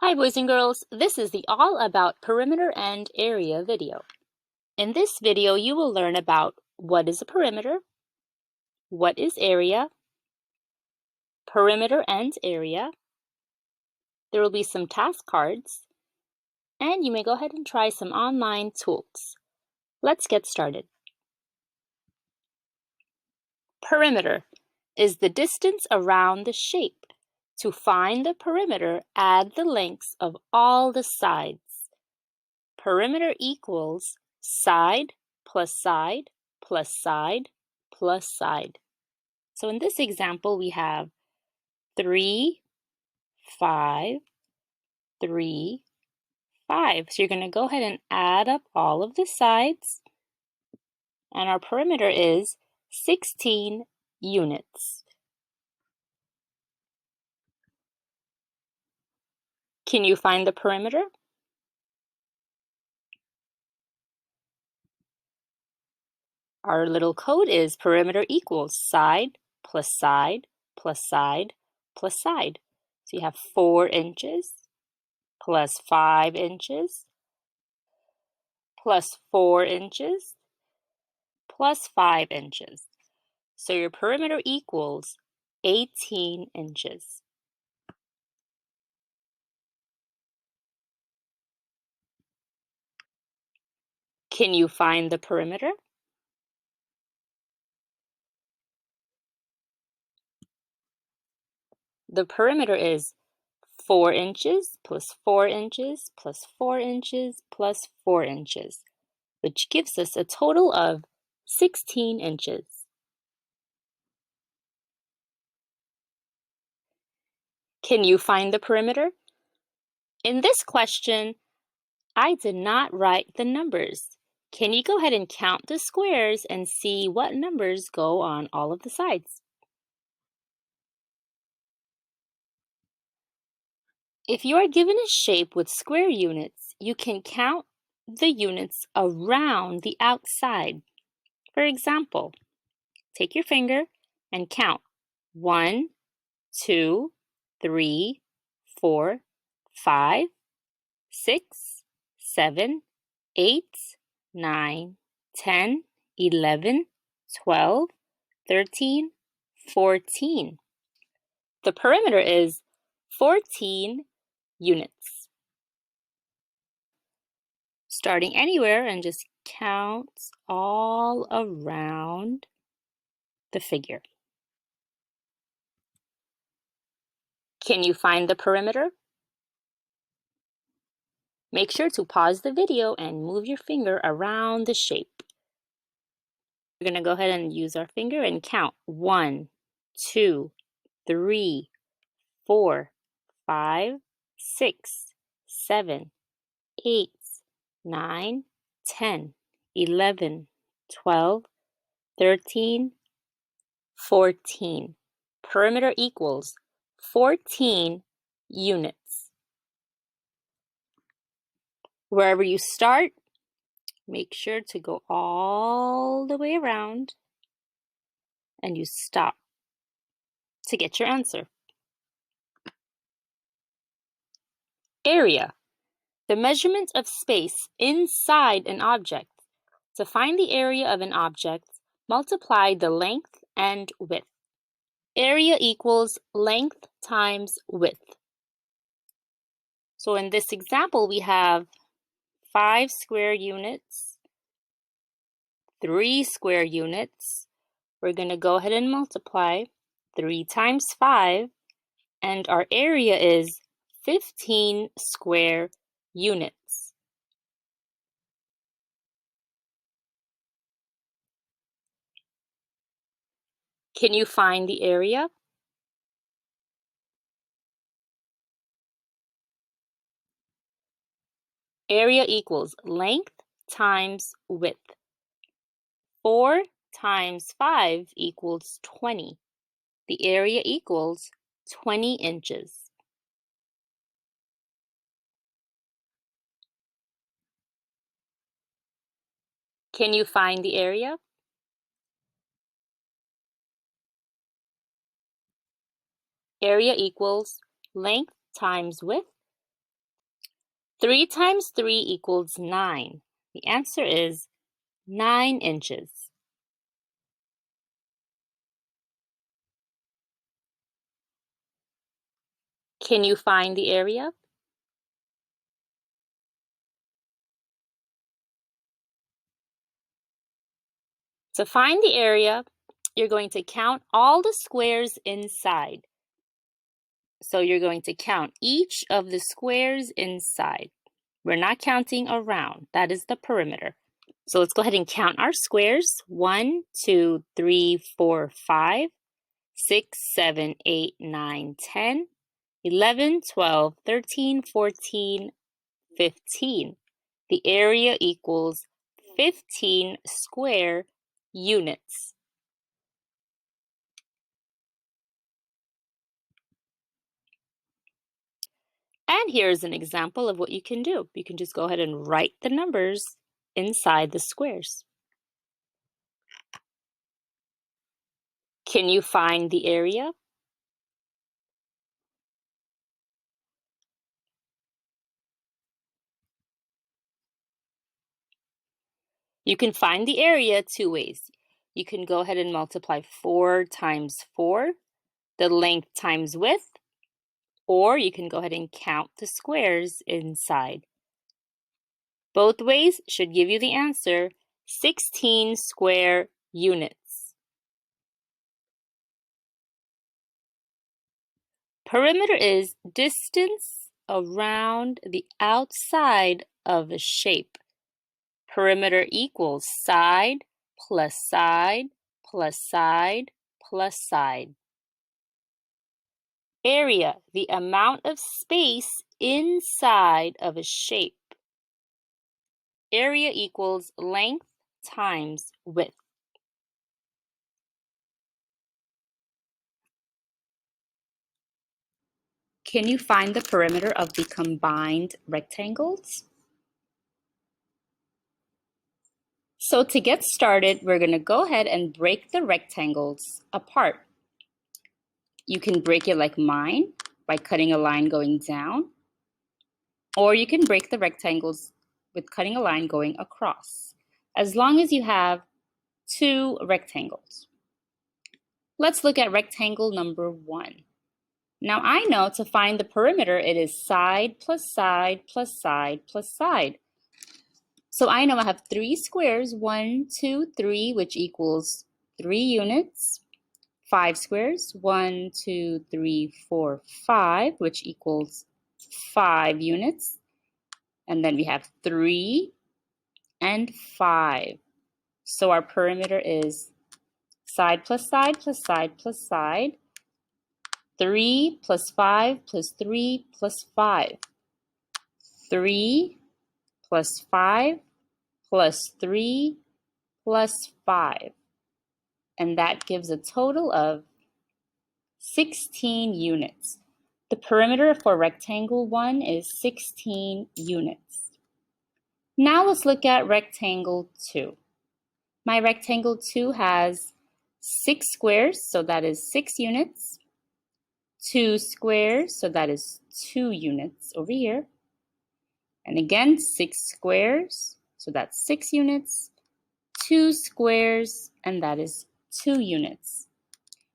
Hi boys and girls, this is the All About Perimeter and Area video. In this video you will learn about what is a perimeter, what is area, perimeter and area. There will be some task cards, and you may go ahead and try some online tools. Let's get started. Perimeter is the distance around the shape. To find the perimeter, add the lengths of all the sides. Perimeter equals side plus side plus side plus side. So in this example, we have 3, 5, 3, 5. So you're going to go ahead and add up all of the sides, and our perimeter is 16 units. Can you find the perimeter? Our little code is perimeter equals side plus side plus side plus side. So you have 4 inches plus 5 inches plus 4 inches plus 5 inches. So your perimeter equals 18 inches. Can you find the perimeter? The perimeter is 4 inches plus 4 inches plus 4 inches plus 4 inches, which gives us a total of 16 inches. Can you find the perimeter? In this question, I did not write the numbers. Can you go ahead and count the squares and see what numbers go on all of the sides? If you are given a shape with square units, you can count the units around the outside. For example, take your finger and count 1, 2, 3, 4, 5, 6, 7, 8, 9, 10, 11, 12, 13, 14. The perimeter is 14 units. Starting anywhere and just count all around the figure. Can you find the perimeter? Make sure to pause the video and move your finger around the shape. We're going to go ahead and use our finger and count 1, 2, 3, 4, 5, 6, 7, 8, 9, 10, 11, 12, 13, 14. Perimeter equals 14 units. Wherever you start, make sure to go all the way around and you stop to get your answer. Area, the measurement of space inside an object. To find the area of an object, multiply the length and width. Area equals length times width. So in this example, we have 5 square units, 3 square units. We're going to go ahead and multiply 3 times 5, and our area is 15 square units. Can you find the area? Area equals length times width. 4 times 5 equals 20. The area equals 20 inches. Can you find the area? Area equals length times width. 3 times 3 equals 9. The answer is 9 inches. Can you find the area? To find the area, you're going to count all the squares inside. So you're going to count each of the squares inside. We're not counting around. That is the perimeter. So let's go ahead and count our squares. 1, 2, 3, 4, 5, 6, 7, 8, 9, 10, 11, 12, 13, 14, 15. The area equals 15 square units. And here's an example of what you can do. You can just go ahead and write the numbers inside the squares. Can you find the area? You can find the area 2 ways. You can go ahead and multiply 4 times 4, the length times width, or you can go ahead and count the squares inside. Both ways should give you the answer, 16 square units. Perimeter is distance around the outside of a shape. Perimeter equals side plus side plus side plus side. Area, the amount of space inside of a shape. Area equals length times width. Can you find the perimeter of the combined rectangles? So to get started, we're going to go ahead and break the rectangles apart. You can break it like mine by cutting a line going down, or you can break the rectangles with cutting a line going across, as long as you have 2 rectangles. Let's look at rectangle number 1. Now I know to find the perimeter, it is side plus side plus side plus side. So I know I have 3 squares, 1, 2, 3, which equals 3 units. 5 squares, 1, 2, 3, 4, 5, which equals 5 units. And then we have 3 and 5. So our perimeter is side plus side plus side plus side. 3 plus 5 plus 3 plus 5. 3 plus 5 plus 3 plus 5. And that gives a total of 16 units. The perimeter for rectangle 1 is 16 units. Now let's look at rectangle 2. My rectangle 2 has 6 squares, so that is 6 units. 2 squares, so that is 2 units over here. And again, 6 squares, so that's 6 units. 2 squares, and that is 2 units.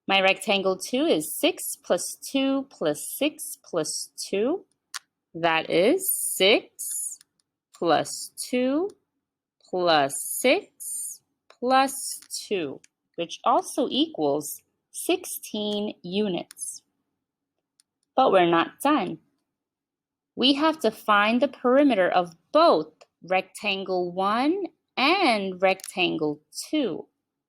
My rectangle 2 is 6 plus 2 plus 6 plus 2. That is 6 plus 2 plus 6 plus 2, which also equals 16 units. But we're not done. We have to find the perimeter of both rectangle 1 and rectangle 2.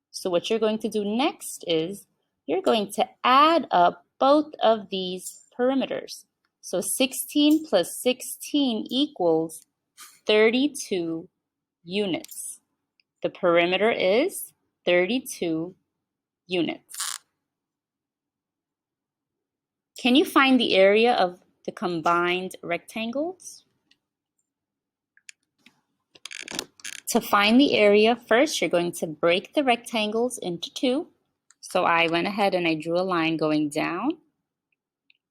So what you're going to do next is you're going to add up both of these perimeters. So 16 plus 16 equals 32 units. The perimeter is 32 units. Can you find the area of the combined rectangles? To find the area, first you're going to break the rectangles into 2. So I went ahead and I drew a line going down.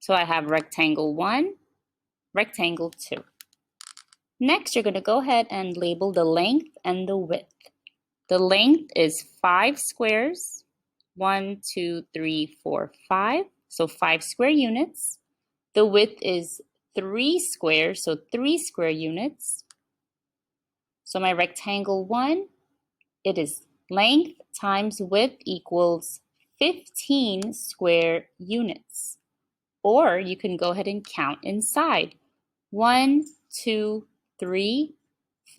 So I have rectangle 1, rectangle 2. Next, you're going to go ahead and label the length and the width. The length is 5 squares, 1, 2, 3, 4, 5, so 5 square units. The width is 3 squares, so 3 square units. So my rectangle 1, it is length times width equals 15 square units. Or you can go ahead and count inside. 1, 2, 3,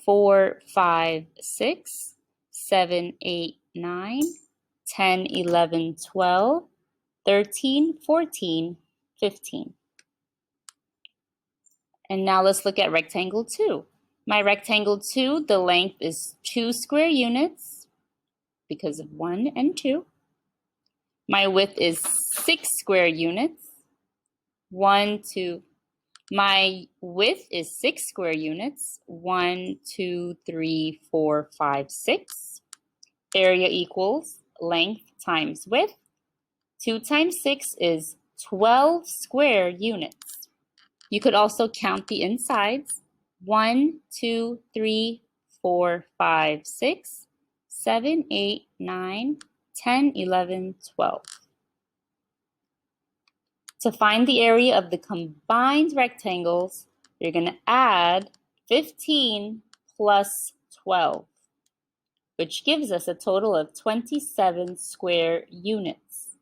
4, 5, 6, 7, 8, 9, 10, 11, 12, 13, 14, 15. And now let's look at rectangle 2. My rectangle 2, the length is 2 square units because of 1 and 2. My width is 6 square units. 1, 2. My width is 6 square units. 1, 2, 3, 4, 5, 6. Area equals length times width. 2 times 6 is 12 square units. You could also count the insides. 1, 2, 3, 4, 5, 6, 7, 8, 9, 10, 11, 12. To find the area of the combined rectangles, you're going to add 15 plus 12, which gives us a total of 27 square units.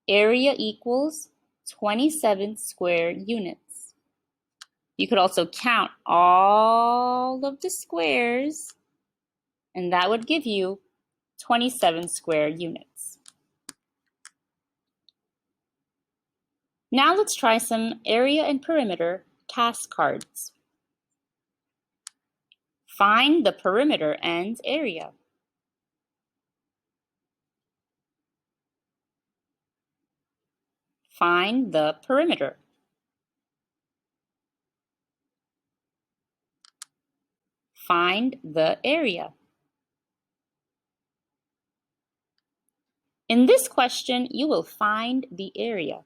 Area equals 27 square units. You could also count all of the squares, and that would give you 27 square units. Now let's try some area and perimeter task cards. Find the perimeter and area. Find the perimeter. Find the area. In this question, you will find the area.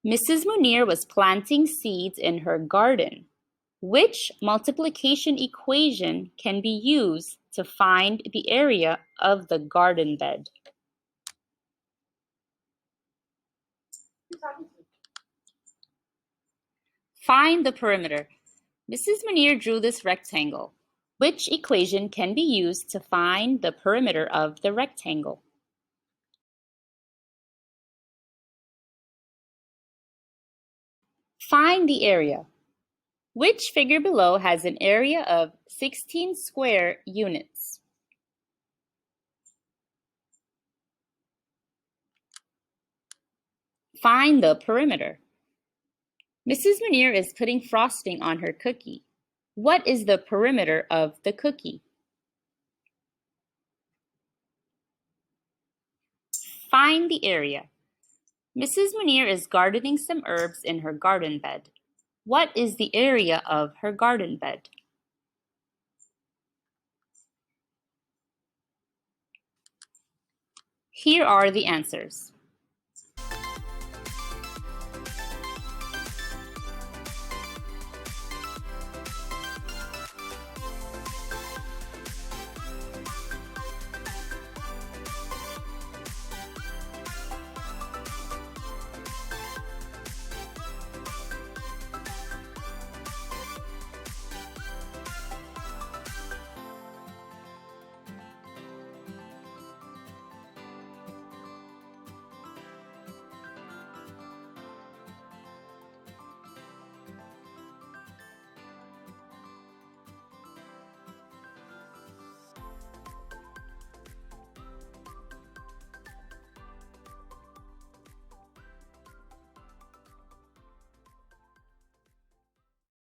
Mrs. Munir was planting seeds in her garden. Which multiplication equation can be used to find the area of the garden bed? Find the perimeter. Mrs. Munir drew this rectangle. Which equation can be used to find the perimeter of the rectangle? Find the area. Which figure below has an area of 16 square units? Find the perimeter. Mrs. Munir is putting frosting on her cookie. What is the perimeter of the cookie? Find the area. Mrs. Munir is gardening some herbs in her garden bed. What is the area of her garden bed? Here are the answers.